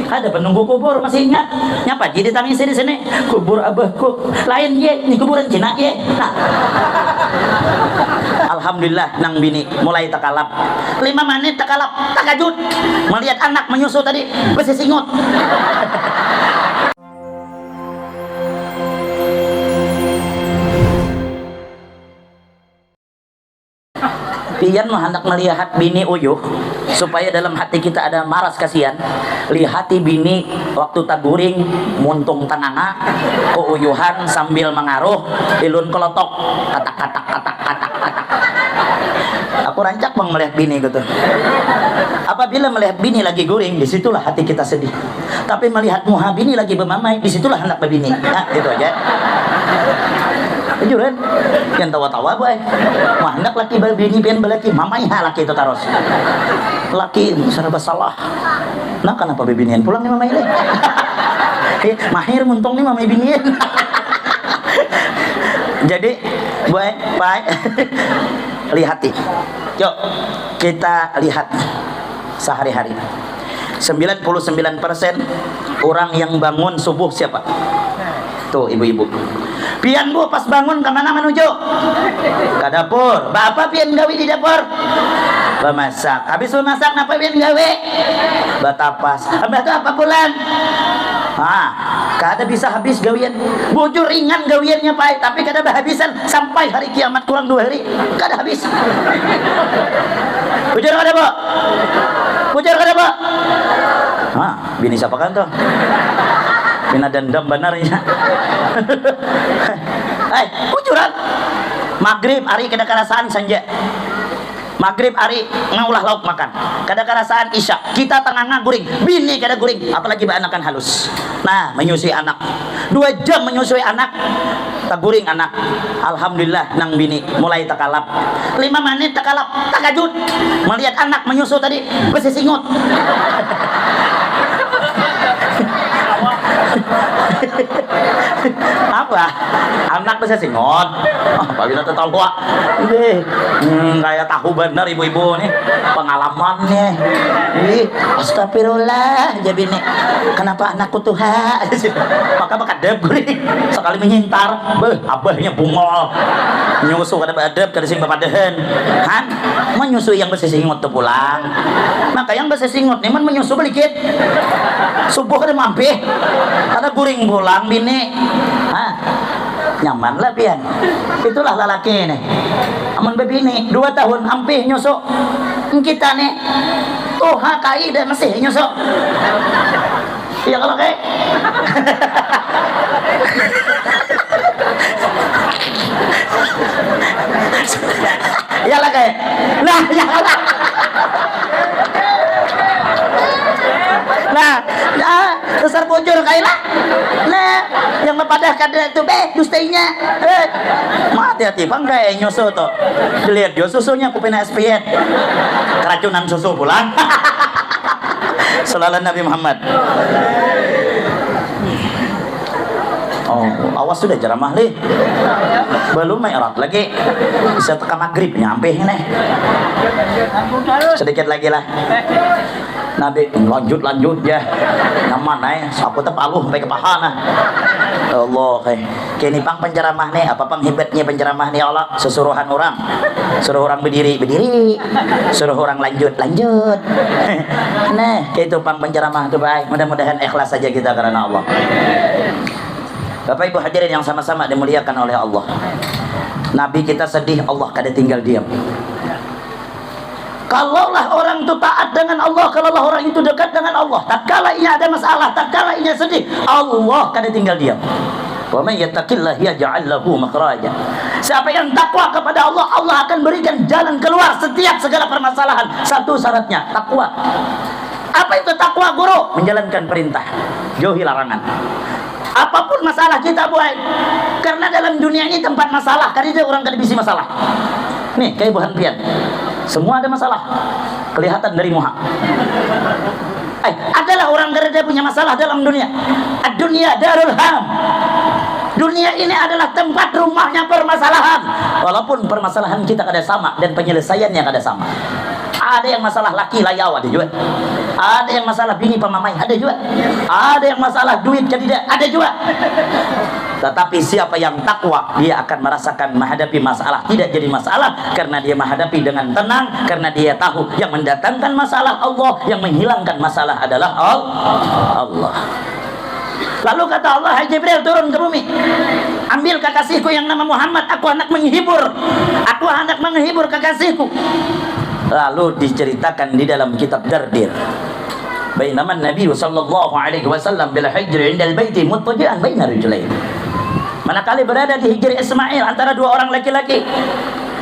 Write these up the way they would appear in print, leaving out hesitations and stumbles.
ada penunggu kubur masih ingat nyapa jadi tamisi di sini kubur abahku lain ye ini kuburan Cina ye. Nah, alhamdulillah nang bini mulai takalap 5 menit takalap takajut melihat anak menyusu tadi besi singut. Pian mah hendak melihat bini uyuh supaya dalam hati kita ada maras kasihan. Lihati bini waktu taguring muntung tananga keuyuhan sambil mengaruh ilun kelotok katak. Aku rancak bang melihat bini gitu. Apabila melihat bini lagi guring, disitulah hati kita sedih. Tapi melihat muha bini lagi bermamai, disitulah hendak berbini. Nah, itu aja. Jujur kan? Yang tawa-tawa boy. Mah hendak laki berbini pian belaki mamai ha laki itu taros. Laki serba salah. Nah kenapa bebinian pulang nih mamai le? Mahir muntung nih mamai binian. Jadi boy, baik. Lihati. Yuk kita lihat sehari-hari 99% orang yang bangun subuh siapa? Tuh ibu-ibu pian bu pas bangun kemana menuju? Ke dapur. Bapak pian gawe di dapur? Bemasak. Habis memasak napa pian gawe? Batapas. Abah tuh apa pulang? Kada bisa habis gawian. Bujur ringan gawiannya Pak, tapi kada habisan sampai hari kiamat kurang 2 hari. Kada habis. Bujur kada, Bu? Bujur kada, Bu? Bini siapa kan tuh? Bina dendam benarnya. Bujuran. Maghrib hari kada karasaan sanja. Maghrib hari ngaulah lauk makan. Kada karasaan isya. Kita tengah guring. Bini kada guring. Apalagi anakan halus. Nah, menyusui anak. 2 jam menyusui anak. Taguring anak. Alhamdulillah nang bini mulai takalap. 5 menit takalap. Takajut. Melihat anak menyusu tadi besi singut. Apa? Anak bisa singot. Pak Bina tahu gua. Kayak tahu bener ibu-ibu nih pengalamannya. Astagfirullah jadi nih. Kenapa anakku tuh maka deb guring sekali menyintar. Abahnya bungol. Nyusu kada adab kada sing bapadehen. Kan? Menyusui yang besi singot tuh pulang. Maka yang besi singot nih menyusu belikit. Subuh kada mampir. Karena guring pulang bini nyaman lah pian. Itulah lalaki nih aman bebini 2 tahun ampih nyusuk kita nih tuh kai dan masih nyusuk. Iya kalau kayak ya lah kayak lah ya lah. Nah, besar bujur kailah. Nah, yang mepadahkan itu dustainya. Hati-hati bang kayak nyusu tuh. Dilihat dia susunya kupina SPN. Keracunan susu pulang. Sallallahu Nabi Muhammad. Awas sudah ceramah nih. Belum erat lagi. Bisa tekan maghrib nyampe nih. Sedikit lagi lah. Nabi lanjut ya nyaman aku tepaluh sampai ke paha nah Allah kini pang penceramah nih apa pang hebatnya penceramah nih Allah suruh orang berdiri suruh orang lanjut nah itu pang penceramah tuh baik mudah-mudahan ikhlas saja kita karena Allah. Bapak Ibu hadirin yang sama-sama dimuliakan oleh Allah, Nabi kita sedih Allah kada tinggal diam. Kalaulah orang itu taat dengan Allah, kalaulah orang itu dekat dengan Allah, tatkala ia ada masalah, tatkala ia sedih, Allah kada tinggal diam. Wa may yattaqillah yaj'al lahu makhraja. Siapa yang takwa kepada Allah, Allah akan berikan jalan keluar setiap segala permasalahan. Satu syaratnya takwa. Apa itu takwa, Guru? Menjalankan perintah, jauhi larangan. Apapun masalah kita buat, karena dalam dunia ini tempat masalah, karena orang kada bisi masalah. Nih kayak buhan pian. Semua ada masalah, kelihatan dari muha. Adalah orang gereda punya masalah dalam dunia. Dunia darul ham. Dunia ini adalah tempat rumahnya permasalahan. Walaupun permasalahan kita kada sama dan penyelesaiannya kada sama. Ada yang masalah laki layaw ada juga. Ada yang masalah bini pamamai, ada juga. Ada yang masalah duit kandidat, ada juga. Tetapi siapa yang takwa, dia akan merasakan menghadapi masalah tidak jadi masalah, karena dia menghadapi dengan tenang, karena dia tahu yang mendatangkan masalah Allah, yang menghilangkan masalah adalah Allah. Lalu kata Allah, hai Jibril, turun ke bumi, ambil kekasihku yang nama Muhammad, aku hendak menghibur, kekasihku. Lalu diceritakan di dalam kitab Dardir, bainama Nabi sallallahu alaihi wasallam bil hijri indal baiti muttaji'an baina rijlain. Manakala berada di hijri Ismail antara dua orang laki-laki,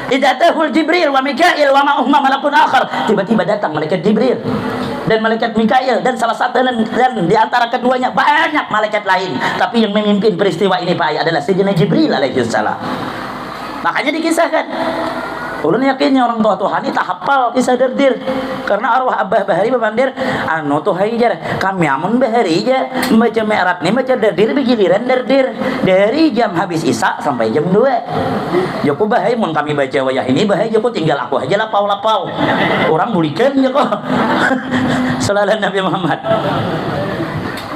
idza tahul Jibril wa Mikail wa ma'ahuma malakun akhar, tiba-tiba datang malaikat Jibril dan malaikat Mikail dan salah satu dan di antara keduanya banyak malaikat lain, tapi yang memimpin peristiwa ini Pak adalah Sayyidina Jibril alaihissalam. Makanya dikisahkan, ulun yakinnya orang tua Tuhan ini tak hafal kisah Dardir, karena arwah Abah Bahari bebandir anu tuh hajar kami amun Bahari aja baca Mi'raj nih, baca Dardir begiliran Dardir dari jam habis Isya sampai jam 2. Joko Bahai mun kami baca wayah ini Bahai Joko tinggal aku aja lapau orang bulikan Joko. Sallallahu Nabi Muhammad.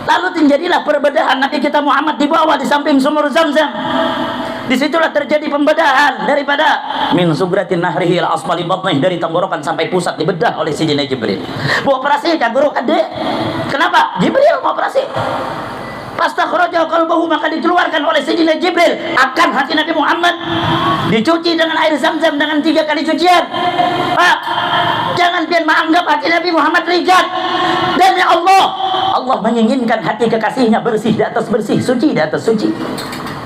Lalu terjadilah perbedaan Nabi kita Muhammad di bawah di samping sumur Zamzam. Disitulah terjadi pembedahan daripada min sugratin nahrihi ila asfali batnih, dari tenggorokan sampai pusat dibedah oleh Sayyidina Jibril. Mau operasi kan guru adek. Kenapa? Jibril mau operasi. Fastakhraja qalbahu, maka dikeluarkan oleh Sayyidina Jibril akan hati Nabi Muhammad, dicuci dengan air Zamzam dengan 3 kali cucian. Pak, jangan pian menganggap hati Nabi Muhammad rigat. Demi Allah, Allah menginginkan hati kekasihnya bersih di atas bersih, suci di atas suci.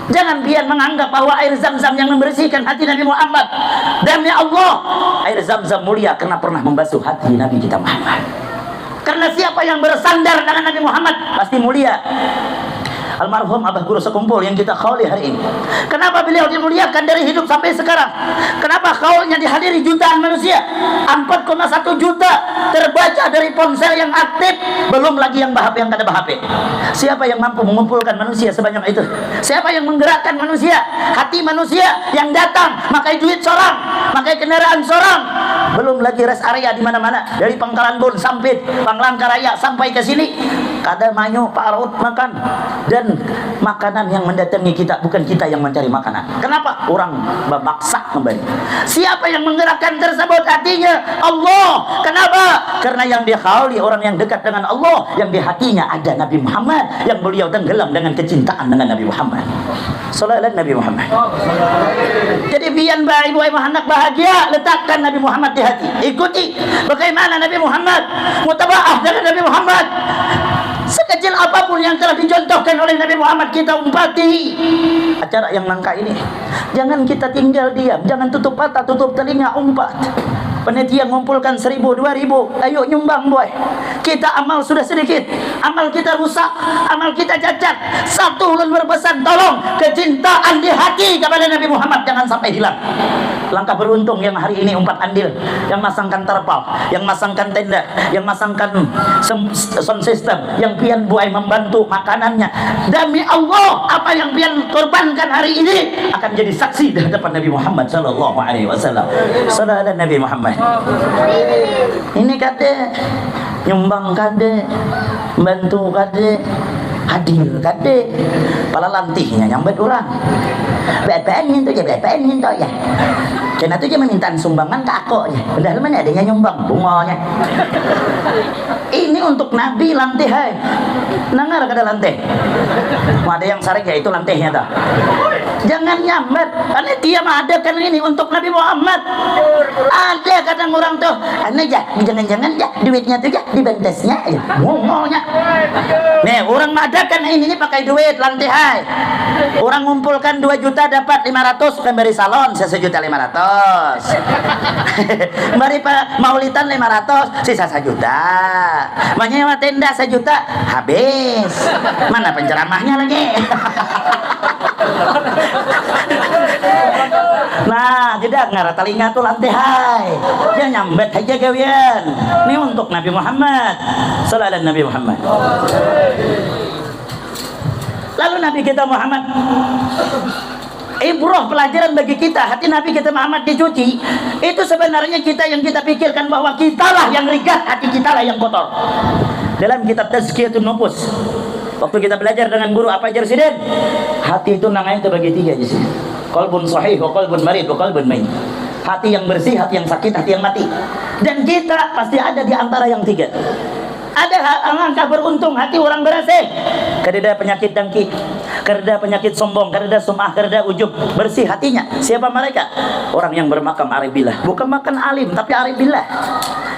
Jangan biar menganggap bahwa air Zamzam yang membersihkan hati Nabi Muhammad. Demi Allah, air Zamzam mulia karena pernah membasuh hati Nabi kita Muhammad. Karena siapa yang bersandar dengan Nabi Muhammad pasti mulia. Almarhum Abah Guru Sekumpul yang kita khawli hari ini, kenapa beliau dimuliakan dari hidup sampai sekarang? Kenapa kaulnya dihadiri jutaan manusia? 4,1 juta terbaca dari ponsel yang aktif, belum lagi yang kada bahap. Siapa yang mampu mengumpulkan manusia sebanyak itu? Siapa yang menggerakkan manusia? Hati manusia yang datang makai duit seorang, makai kendaraan seorang, belum lagi rest area di mana-mana, dari Pangkalan Bun sampai Panglangkaraya sampai ke sini, kada manyu parut makan. Dan makanan yang mendatangi kita, bukan kita yang mencari makanan. Kenapa? Orang memaksa kembali. Siapa yang menggerakkan tersebut? Hatinya Allah. Kenapa? Karena yang dikhawli orang yang dekat dengan Allah, yang di hatinya ada Nabi Muhammad, yang beliau tenggelam dengan kecintaan dengan Nabi Muhammad. Sallallahu Nabi Muhammad. Jadi biar ibu anak bahagia, letakkan Nabi Muhammad di hati. Ikuti bagaimana Nabi Muhammad, mutabaah dengan Nabi Muhammad. Sekecil apapun yang telah dicontohkan oleh Nabi Muhammad, kita umpati. Acara yang langka ini jangan kita tinggal diam, jangan tutup mata, tutup telinga, umpat. Panitia mengumpulkan 1.000, 2.000, ayo nyumbang boy. Kita amal sudah sedikit, amal kita rusak, amal kita cacat. Satu ulun berpesan, tolong kecintaan di hati kepada Nabi Muhammad jangan sampai hilang. Langkah beruntung yang hari ini umpat andil, yang masangkan terpal, yang masangkan tenda, yang masangkan sound system, yang pian buai membantu makanannya. Demi Allah, apa yang pian korbankan hari ini akan jadi saksi di hadapan Nabi Muhammad sallallahu alaihi wasallam. Sallallahu Nabi Muhammad. Ini kade nyumbang kade, bantu kade, hadir kade, pala lantihnya nyambet orang. BPN minta ya. Karena itu dia meminta sumbangan ke aku ya. Padahal mana adanya nyumbang bunganya. Ini untuk Nabi lantih hai. Nangar kada lantih. Ada yang sarik ya itu lantihnya dah. Jangan nyambat. Karena dia mengadakan ini untuk Nabi Muhammad. Ada kadang orang tuh, aneh ya, jangan-jangan ya duitnya tuh ya dibentesnya ya. Bunganya. Nih, orang mengadakan ini pakai duit lantih hai. Orang ngumpulkan 2 juta dapat 500, kan beri salon 1.500.000. Beri maulitan 500, sisa 1 juta. Menyewa tenda 1 juta, habis. Mana penceramahnya lagi? Nah, tidak ngarah telinga tuh lantai hai. Dia nyambet aja gawian. Ini untuk Nabi Muhammad. Sallallahu Nabi Muhammad. Lalu Nabi kita Muhammad Ibrah, pelajaran bagi kita. Hati Nabi kita Muhammad dicuci, itu sebenarnya kita yang kita pikirkan bahwa kitalah yang rigat, hati kitalah yang kotor. Dalam kitab Tazkiyatun Nufus, waktu kita belajar dengan guru apa ajar siden, hati itu namanya terbagi 3 aja sih. Qalbun sahih, wa qalbun marid, wa qalbun mayyit. Hati yang bersih, hati yang sakit, hati yang mati. Dan kita pasti ada di antara yang 3. Ada angka beruntung hati orang bersih. Kereda penyakit dengki, kereda penyakit sombong, kereda sum'ah, kereda ujub. Bersih hatinya. Siapa mereka? Orang yang bermakam aribillah. Bukan makan alim, tapi aribillah.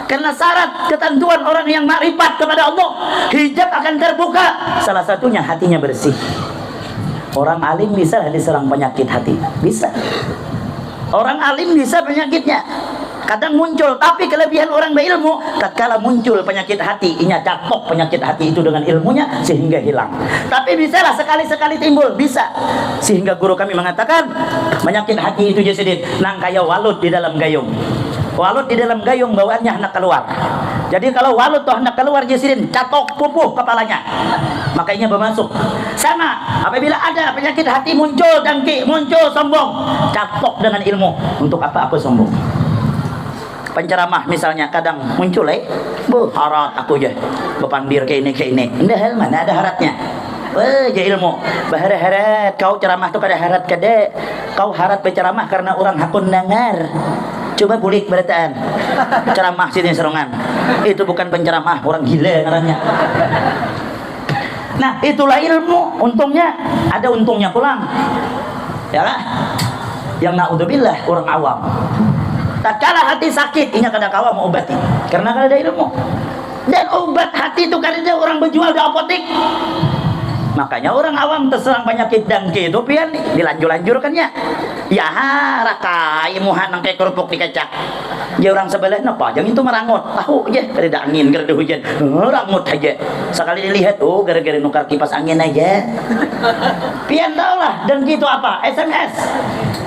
Karena syarat ketentuan orang yang makrifat kepada Allah, hijab akan terbuka. Salah satunya hatinya bersih. Orang alim bisa diserang penyakit hati. Bisa. Orang alim bisa penyakitnya. Kadang muncul, tapi kelebihan orang berilmu, tatkala muncul penyakit hati, inya capok penyakit hati itu dengan ilmunya sehingga hilang. Tapi bisalah sekali-sekali timbul, bisa. Sehingga guru kami mengatakan, penyakit hati itu jasidin, nang kaya walut di dalam gayung. Walut di dalam gayung bawaannya hendak keluar. Jadi kalau walut tuh hendak keluar jasidin, catok pupuh kepalanya, makanya bermasuk. Sama, apabila ada penyakit hati muncul dengki, muncul sombong, catok dengan ilmu. Untuk apa aku sombong? Penceramah misalnya kadang muncul harat aku aja bepandir ke ini indah hal mana ada haratnya. Ja ilmu baharat kau ceramah tuh kada harat kada, kau harat berceramah karena orang hakun dengar. Coba bulik berataan ceramah sini serongan, itu bukan penceramah, orang gila ngarannya. Nah itulah ilmu, untungnya ada untungnya pulang ya lah. Yang naudzubillah orang awam, tatkala hati sakit, inya kada kawa mau obati karena kada ada ilmu. Dan obat hati itu kada ada orang berjual di apotek. Makanya orang awam terserang penyakit dengki itu pian dilanjur-lanjurkannya. Ya rakai muhan nang kayak kerupuk dikacak. Ya orang sebelah napa jangan itu merangut. Tahu aja kada angin, kada hujan. Rangut aja. Sekali dilihat gara-gara nukar kipas angin aja. Pian tahu lah dengki itu apa? SMS.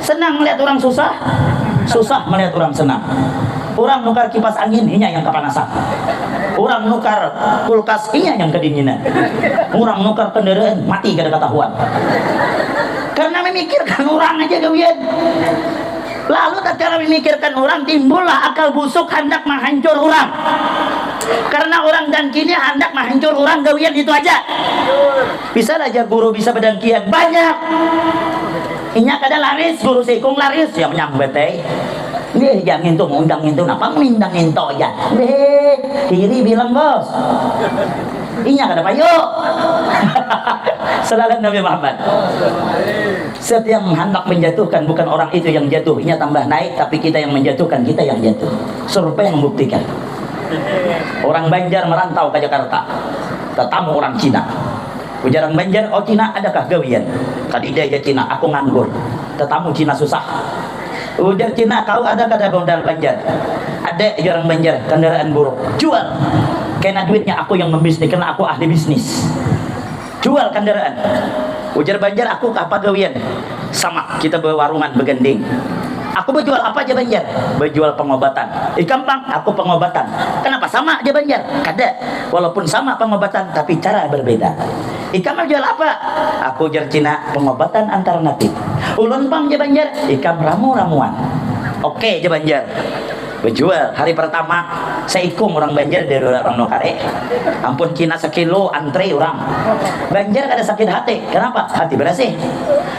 Senang melihat orang susah, susah melihat orang senang. Orang nukar kipas angin, inya yang kepanasan. Orang nukar kulkas, inya yang kedinginan. Orang nukar kendaraan, mati kada ketahuan. Karena memikirkan orang aja gawian. Lalu tatkala memikirkan orang, timbullah akal busuk hendak menghancur orang. Karena orang dengkinya hendak menghancur orang gawian itu aja. Bisa aja guru bisa berdengkian banyak. Inya kada laris, guru sikung laris yang menyambet Nih jangan itu ngundang itu, napa ngundang itu ya? Diri bilang bos, inya kada payo. Salawat Nabi Muhammad. Setiap yang hendak menjatuhkan bukan orang itu yang jatuh, inya tambah naik, tapi kita yang menjatuhkan, kita yang jatuh. Survei yang membuktikan. Orang Banjar merantau ke Jakarta, tetamu orang Cina. Ujaran Banjar, oh Cina adakah gawian? Kadida ya Cina, aku nganggur. Tetamu Cina susah. Ujar Cina, kau ada kada modal Banjar? Ada orang Banjar, kendaraan buruk. Jual. Karena duitnya aku yang membisnis, karena aku ahli bisnis. Jual kendaraan. Ujar Banjar, aku apa gawian? Sama, kita berwarungan bergending. Aku berjual apa aja Banjar? Berjual pengobatan. Gampang, aku pengobatan. Kenapa sama aja Banjar? Kada. Walaupun sama pengobatan, tapi cara berbeda. Ikam jual apa? Aku jar Cina, pengobatan alternatif. Ulun pang aja Banjar, ikam ramu-ramuan. Oke aja Banjar. Berjual hari pertama seikung orang Banjar dari orang Nokare. Ampun Cina sekilo antre orang. Banjar kada sakit hati. Kenapa? Hati bersih.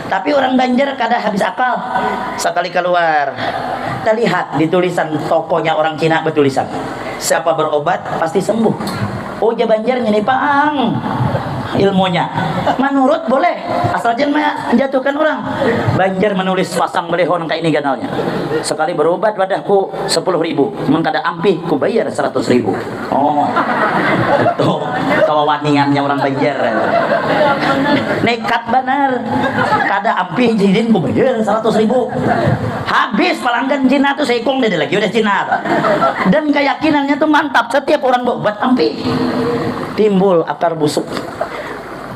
Tapi orang Banjar kada habis akal. Sekali keluar, kita lihat di tulisan tokonya orang Cina bertulisan, siapa berobat pasti sembuh. Oh ja Banjar ini pang ilmunya. Menurut boleh, asal jangan menjatuhkan orang. Banjar menulis pasang belehon kayak ini ganalnya. Sekali berobat wadahku 10.000, mengkada ampih ku bayar 100.000. Oh, itu kawawaningannya orang Banjar. Nekat benar. Kada ampih jidin ku bayar 100.000. Habis pelanggan Cina tuh seikung dia lagi udah Cina. Dan keyakinannya tuh mantap, setiap orang berobat ampih. Timbul akar busuk.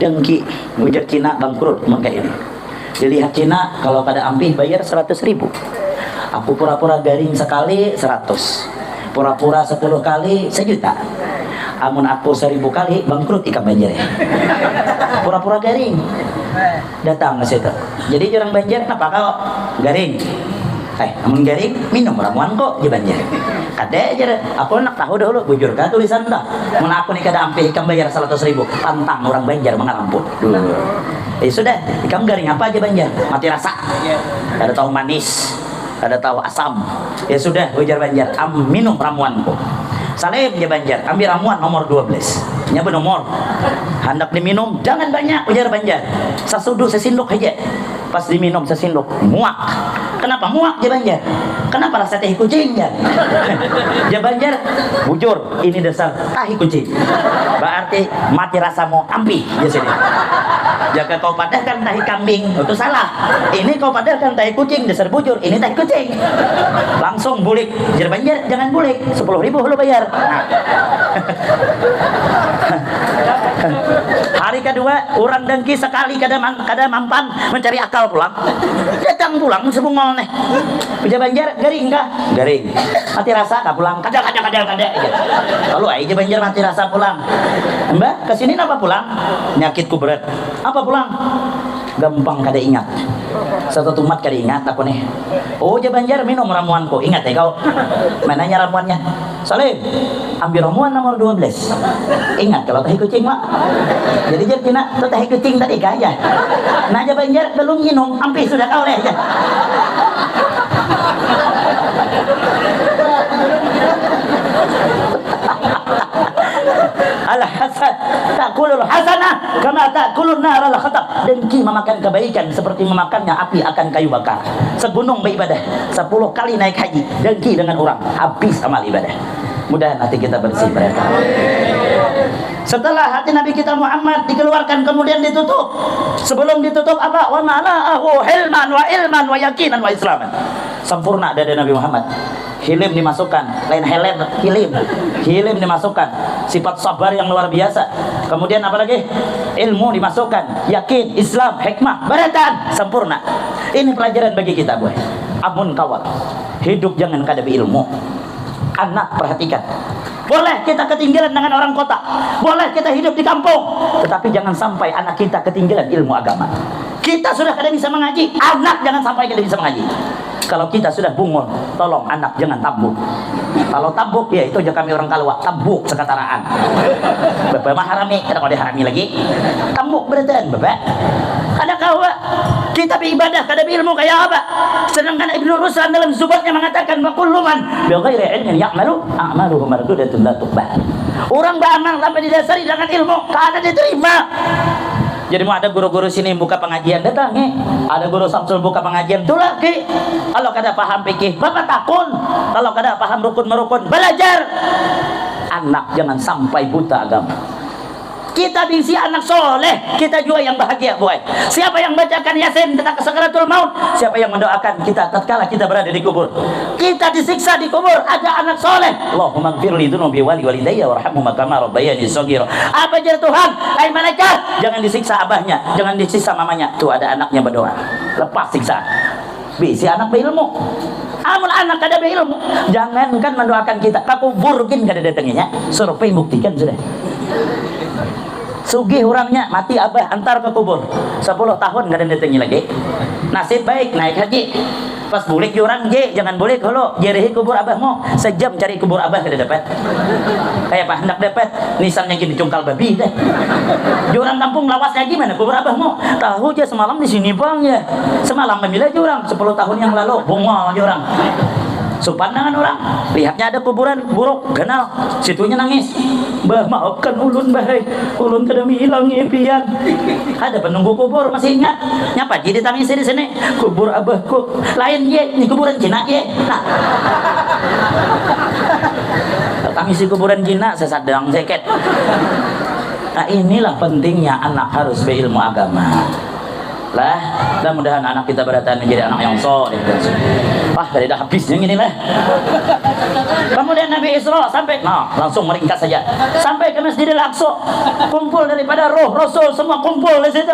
Dengki, ujar Cina bangkrut makanya. Dilihat Cina kalau pada ampih bayar 100.000. Aku pura-pura garing sekali 100, pura-pura 10 kali 1 juta. Amun aku 1000 kali bangkrut ikan Banjar. Pura-pura garing. Datang ke situ. Jadi orang Banjar kenapa kau garing? Namun garing minum ramuan kok di Banjar. Kade aja deh. Aku nak tahu dulu bujur kan tulisan dah. Mun aku nih kada ampe ikam bayar 100.000. Pantang orang Banjar mengaramput. Sudah, ikam garing apa aja Banjar? Mati rasa. Ada tahu manis, ada tahu asam. Ya sudah, ujar Banjar, minum ramuanku. Salim ya Banjar, ambil ramuan nomor 12. Nya nomor. Hendak diminum, jangan banyak, ujar Banjar. Sasuduh sesinduk aja. Pas diminum sesinduk, muak. Kenapa muak ya Banjar? Kenapa rasa teh kucing ya? Ya Banjar, bujur, ini dasar tahi kucing. Berarti mati rasamu ampi di sini. Jika kau padahkan tahi kambing, itu salah. Ini kau padahkan tahi kucing, dasar bujur, ini tahi kucing. Langsung bulik. Jar Banjar, jangan bulik. 10.000 lu bayar. Nah. Hari kedua, orang dengki sekali kada mampan mencari akal pulang. Datang pulang sebungol nih. Ujar Banjar, garing kah? Garing. Mati rasa kah pulang? Kada. Lalu aja Banjar mati rasa pulang. Mbak, kesini apa pulang? Nyakitku berat. Apa pulang? Gampang kada ingat. Satu tumat kada ingat aku nih. Oh, ya Banjar minum ramuanku. Ingat ya kau. Mananya ramuannya? Salim, ambil ramuan nomor 12. Ingat kalau tahi kucing mak. Jadi jadi kena tu tahi kucing tadi kaya. Nah, ya Banjar belum minum, hampir sudah kau leh. Al-hasad ta'kulul hasanah kama ta'kulun nar al-khatab. Dengki memakan kebaikan seperti memakannya api akan kayu bakar. Segunung beribadah 10 kali naik haji, dengki dengan orang habis amal ibadah. Mudah hati kita bersih pada tahun. Setelah hati Nabi kita Muhammad dikeluarkan kemudian ditutup. Sebelum ditutup apa? Wa mala'ahu hilman wa ilman wa yakinan wa islaman. Sempurna dada Nabi Muhammad. Hilim dimasukkan, lain helem, hilim dimasukkan, sifat sabar yang luar biasa. Kemudian apa lagi? Ilmu dimasukkan, yakin, Islam, hikmah, baratan, sempurna. Ini pelajaran bagi kita, boy. Amun kawal, hidup jangan kada ilmu. Anak perhatikan. Boleh kita ketinggalan dengan orang kota, boleh kita hidup di kampung, tetapi jangan sampai anak kita ketinggalan ilmu agama. Kita sudah kada bisa mengaji, anak jangan sampai kada bisa mengaji. Kalau kita sudah bungun, tolong anak jangan tabuk. Kalau tabuk, ya itu aja kami orang Kalwa, tabuk sekataraan. Bapak mah harami, kada kau diharami lagi. Tabuk berarti, bapak. Kada kau, kita beribadah, kada berilmu kayak apa? Sedangkan Ibnu Ruslan dalam Zubatnya mengatakan, wa kullu man bi ghairi ilmin ya'malu a'maluhu mardudatun la tuqbal. Orang beramal tanpa didasari dengan ilmu, kada diterima. Jadi mau ada guru-guru sini buka pengajian, datang ada guru Samsul buka pengajian, tuh lagi. Kalau kada paham fikih, bapak takun. Kalau kada paham rukun merukun, belajar. Anak jangan sampai buta agama. Kita bisi anak soleh, kita juga yang bahagia, boy. Siapa yang bacakan Yasin tentang sakaratul maut? Siapa yang mendoakan kita tatkala kita berada di kubur? Kita disiksa di kubur, ada anak soleh. Allahumma gfirli dunubi wali walidayya warhamhuma kama rabbayani shaghira. Apa jar Tuhan? Hai malaikat, jangan disiksa abahnya, jangan disiksa mamanya. Tuh ada anaknya berdoa. Lepas siksa. Bisi anak berilmu. Amun anak kada berilmu, jangankan mendoakan kita, kakuburkin kada datanginya. Survei buktikan sudah. Sugih orangnya mati abah antar ke kubur 10 tahun gak ada datangi lagi. Nasib baik naik haji pas bulik orang jangan bulik kalau jerihi kubur abahmu sejam cari kubur abah kada dapat. Kayak apa hendak dapat nisannya gini cungkal babi deh. Jurang kampung lawasnya gimana kubur abahmu? Tahu aja semalam di sini bang ya. Semalam memilih jurang 10 tahun yang lalu bungol jurang. Pandangan orang, lihatnya ada kuburan buruk, kenal, situnya nangis. Bah, maafkan ulun, bah, ulun kada hilang impian. Ada penunggu kubur masih ingat, nyapa jadi tangisi di sini. Kubur abahku, lain ye, ini kuburan Cina ye. Nah, tangisi kuburan Cina, sesadang seket. Nah inilah pentingnya anak harus berilmu agama. Lah, mudah-mudahan anak kita beratan menjadi anak yang soleh. Dari dah habisnya gini lah. Kemudian Nabi Isra sampai, langsung meringkas saja. Sampai ke Masjidil Aqsa, kumpul daripada roh Rasul semua kumpul di situ.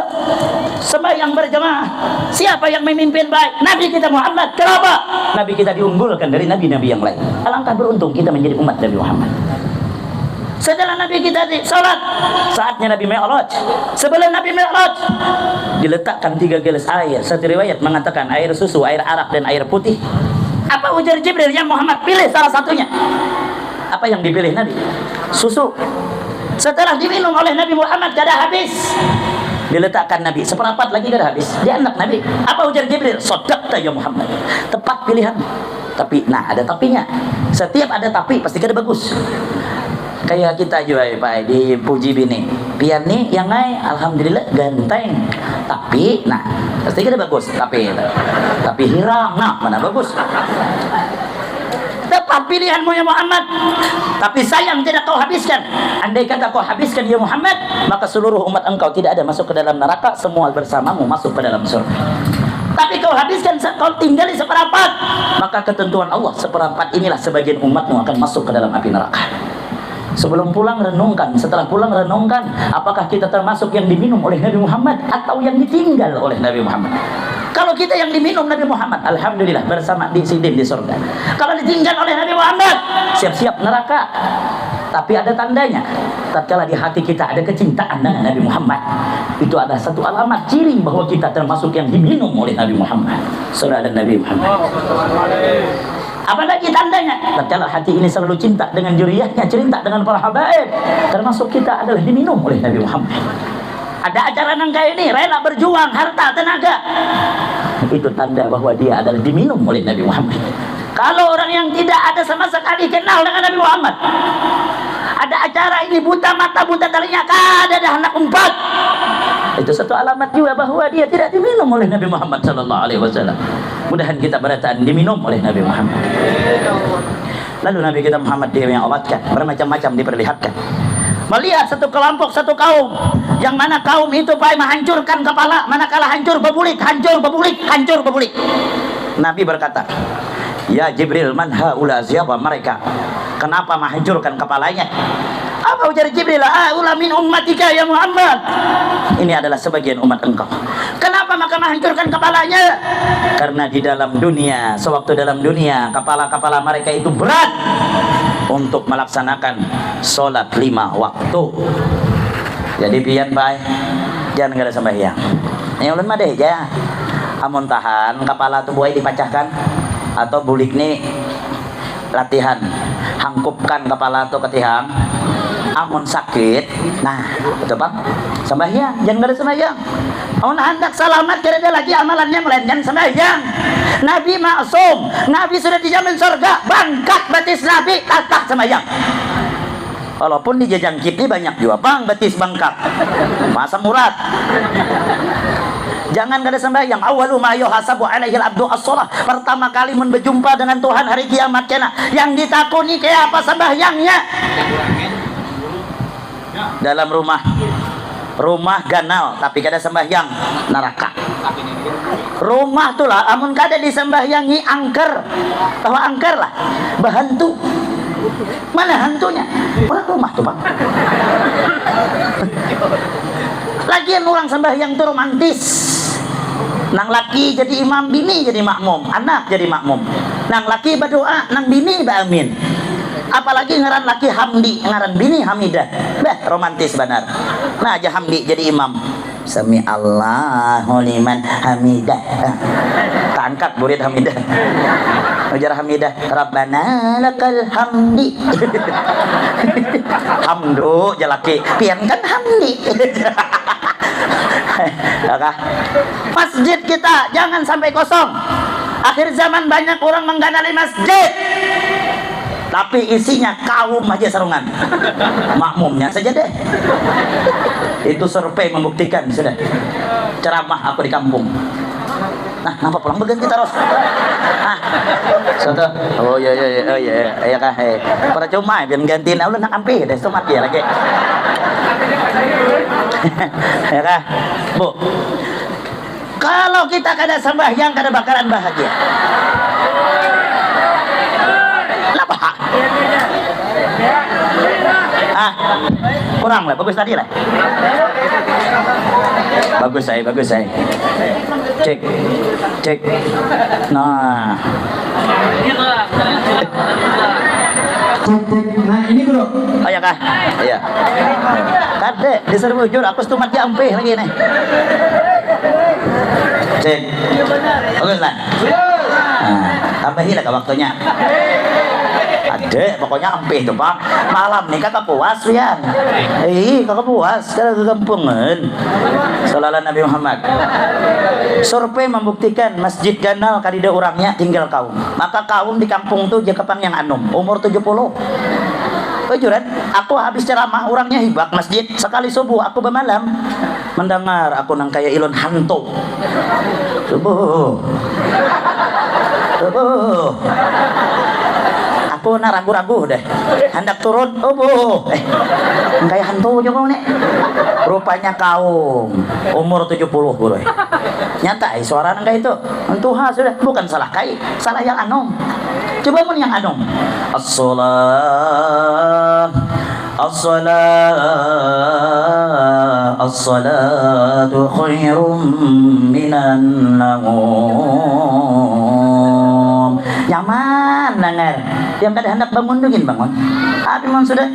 Sembahyang berjamaah. Siapa yang memimpin baik? Nabi kita Muhammad. Kenapa? Nabi kita diunggulkan dari nabi-nabi yang lain. Alangkah beruntung kita menjadi umat Nabi Muhammad. Setelah Nabi kita salat, saatnya Nabi Mi'raj. Sebelum Nabi Mi'raj, diletakkan 3 gelas air. Satu riwayat mengatakan air susu, air arak, dan air putih. Apa ujar Jibril? Ya Muhammad, pilih salah satunya. Apa yang dipilih Nabi? Susu. Setelah diminum oleh Nabi Muhammad, kada habis. Diletakkan Nabi, seperempat lagi kada habis. Dia anak Nabi. Apa ujar Jibril? Shadaqta ya Muhammad. Tepat pilihan. Tapi, nah ada tapinya. Setiap ada tapi, pasti kada bagus. Kayak kita juga Pak dipuji bini. Pian nih yang ngai alhamdulillah ganteng. Tapi nah pasti kada bagus. Tapi hiram. Nah, mana bagus? Tepat pilihanmu ya Muhammad. Tapi sayang tidak kau habiskan. Andai kata kau habiskan ya Muhammad, maka seluruh umat engkau tidak ada masuk ke dalam neraka, semua bersamamu masuk ke dalam surga. Tapi kau habiskan, kau tinggali seperempat, maka ketentuan Allah seperempat inilah sebagian umatmu akan masuk ke dalam api neraka. Sebelum pulang renungkan, setelah pulang renungkan, apakah kita termasuk yang diminum oleh Nabi Muhammad atau yang ditinggal oleh Nabi Muhammad? Kalau kita yang diminum Nabi Muhammad, alhamdulillah bersama di sidin di surga. Kalau ditinggal oleh Nabi Muhammad, siap-siap neraka. Tapi ada tandanya, tatkala di hati kita ada kecintaan dengan Nabi Muhammad, itu ada satu alamat ciri bahwa kita termasuk yang diminum oleh Nabi Muhammad. Surah dan Nabi Muhammad. Apalagi tandanya, tatkala hati ini selalu cinta dengan juriyahnya, cinta dengan para habaib, termasuk kita adalah diminum oleh Nabi Muhammad. Ada acara nangka ini, rela berjuang, harta, tenaga. Itu tanda bahwa dia adalah diminum oleh Nabi Muhammad. Kalau orang yang tidak ada sama sekali kenal dengan Nabi Muhammad, ada acara ini buta mata, buta telinga, ada anak 4. Itu satu alamat juga bahwa dia tidak diminum oleh Nabi Muhammad sallallahu alaihi wasallam. Mudahan kita berataan diminum oleh Nabi Muhammad. Lalu Nabi kita Muhammad dia yang obatkan, bermacam-macam diperlihatkan. Melihat satu kelompok, satu kaum, yang mana kaum itu menghancurkan kepala, manakala hancur bebulik, hancur bebulik, hancur bebulik. Nabi berkata, ya Jibril, man haula, siapa mereka? Kenapa menghancurkan kepalanya? Apa ujar Jibril? Haula min ummatika ya Muhammad. Ini adalah sebagian umat engkau. Kenapa maka menghancurkan kepalanya? Karena di dalam dunia, sewaktu dalam dunia, kepala-kepala mereka itu berat untuk melaksanakan sholat 5 waktu. Jadi pian baik, jangan ada sembahyang. Yang ulun mah deh ya. Amun tahan kepala tu buai dipacahkan atau bulik nih latihan hangkupkan kepala tu ketihang. Amun sakit, nah betul bang, sembahyang, jangan ada sembahyang. Amun hendak selamat tidak ada lagi amalannya melainkan sembahyang. Nabi maksum, Nabi sudah dijamin surga, bangkat betis Nabi, tatak sembahyang. Walaupun di jajangkit ini banyak juga bang betis bangkat, masa murad. Jangan kada sembahyang. Awalu ma yuhasabu alaihi al-abdu as-shalah. Pertama kali berjumpa dengan Tuhan hari kiamat kena. Yang ditakuni kayak apa sembahyangnya? Dalam rumah ganal tapi kada sembahyang, neraka. Rumah tuh lah amun kada disembahyangi angker. Tahu angker lah, bahantu. Mana hantunya? Orang rumah tuh bang. Lagian orang sembahyang tuh romantis. Nang laki jadi imam, bini jadi makmum, anak jadi makmum. Nang laki berdoa, nang bini beramin. Apalagi ngaran laki Hamdi, ngaran bini Hamidah. Romantis benar. Nah aja Hamdi jadi imam. Sami Allahu liman hamidah. Tangkat murid Hamidah. Ujar Hamidah, Rabbana lakal hamdi. Hamdu jalaki, pian kan Hamdi. Masjid kita jangan sampai kosong. Akhir zaman banyak orang mengganali masjid, tapi isinya kaum aja sarungan. Makmumnya saja deh. Itu survei membuktikan sudah. Ceramah aku di kampung. Nah, kenapa pulang berganti terus? Ah, soto. Oh iya kah. Percuma biar gantiin ulah nak ampe deh somat dia lagi. Ya kah? Bu. Kalau kita kada sembahyang kada bakaran bahagia. Kenapa? Kurang lah, bagus tadi lah. Bagus saya. Cek. Nah. Nah ini bro. Oh ya kah? Iya. Kade, disuruh bujur, aku setumat ya ampih lagi nih. Cek. Oke lah. Nah, tambahin lah ke waktunya. Ade, pokoknya ampih tuh pak. Malam nih kakak puas ya. Kakak puas, kakak kegampungan. Sallallahu Nabi Muhammad. Survei membuktikan masjid ganal kadida orangnya tinggal kaum. Maka kaum di kampung tuh jekapang yang anum, umur 70. Juran, aku habis ceramah orangnya hibak masjid sekali subuh aku bermalam mendengar aku nang kayak ilon hantu subuh aku na ragu-ragu deh hendak turun kayak hantu juga nih rupanya kaum umur 70 bro nyata suara nang kayak itu hantu sudah bukan salah kai salah yang anom coba mun yang anom as-salatu khairum minan naum nyaman dengar yang kada hendak bangun tapi memang sudah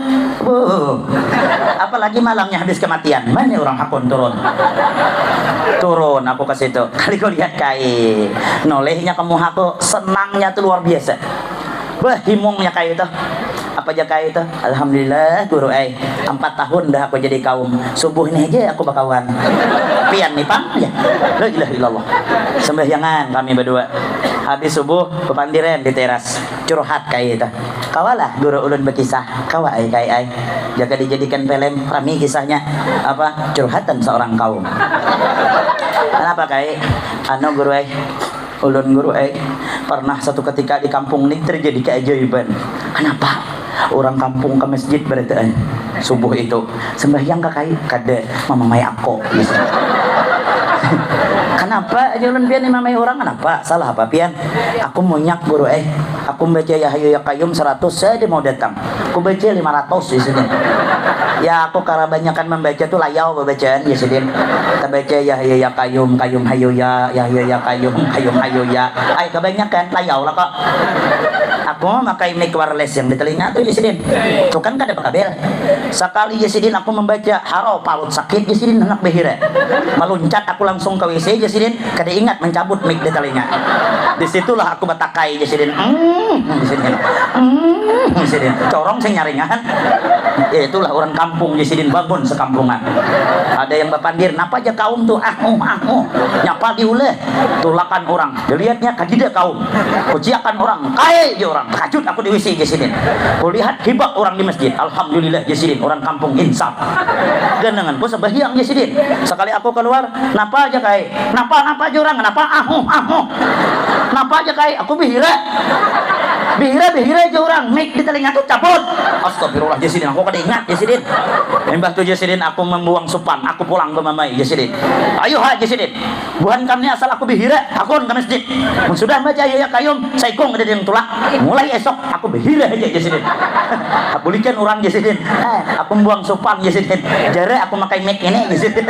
apalagi malamnya habis kematian mana orang hakun turun aku ke situ kali kau lihat kai nolehnya kamu aku senangnya tuh luar biasa himungnya kayak itu apa aja kayak itu alhamdulillah guru 4 tahun dah aku jadi kaum subuh ini aja aku bakawan pian nih pang ya la ilaha illallah sembahyangan kami berdua habis subuh kepandiran di teras curhat kayak itu kawalah guru ulun berkisah kawai kayak jaga dijadikan film rami kisahnya apa curhatan seorang kaum kenapa kayak guru ulun guru pernah satu ketika di kampung ini terjadi keajaiban. Kenapa? Orang kampung ke masjid berarti subuh itu sembahyang kakai kada mamamai aku gitu. Kenapa aja ulun pian mamai orang kenapa? Salah apa pian? Aku munyak guru aku baca ya hayu ya qayyum 100 saya mau datang. Aku baca 500 di sini. Ya aku karena banyakan membaca tuh layau bacaan ya sedin. Kita baca ya hayu ya qayyum qayyum hayu ya hayu ya qayyum qayyum hayu ya. Kebanyakan layau lah kok. Aku memakai mic wireless yang di telinga tuh Yesidin. Itu kan kada kabel. Sekali Yesidin aku membaca haro palut sakit Yesidin anak behira. Meluncat aku langsung ke WC Yesidin kada ingat mencabut mic di telinga. Disitulah aku batakai Yesidin. Yesidin. Yesidin. Corong sing nyaringan. Ya itulah orang kampung Yesidin bangun sekampungan. Ada yang bapandir, napa aja kaum tuh nyapa diuleh tulakan orang. Dilihatnya kadida kaum. Kuciakan orang, kae je orang. Takjub aku di WC Yesidin. Kulihat hibak orang di masjid. Alhamdulillah Yesidin, orang kampung insaf. Ganangan ku sembahyang Yesidin. Sekali aku keluar, napa aja kae? Napa aja orang? Napa napa aja kae? Aku bihira aja orang. Mik di telinga tuh cabut. Astagfirullah Yesidin, aku kada ingat Yesidin. Mbah tuh Yesidin, aku membuang supan, aku pulang ke mamai Yesidin. Ayo Yesidin. Buhan kami asal aku bihira, aku ke masjid. Sudah baca ya kayum, saikung ada yang tulak. Mulai esok aku bihira aja Yesidin. Bulikan orang Yesidin. Aku membuang supan Yesidin. Jare aku pakai mic ini Yesidin.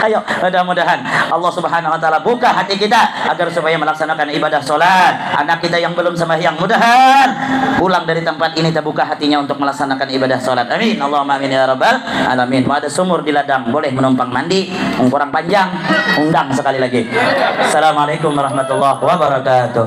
Ayo, mudah-mudahan Allah Subhanahu wa taala buka hati kita agar supaya melaksanakan ibadah salat. Anak kita yang belum sembahyang mudahan pulang dari tempat ini terbuka hatinya untuk melaksanakan ibadah salat. Amin. Allahumma amin ya rabbal alamin. Ada sumur di ladang, boleh menumpang mandi. Kurang panjang, undang sekali lagi. Assalamualaikum warahmatullahi wabarakatuh.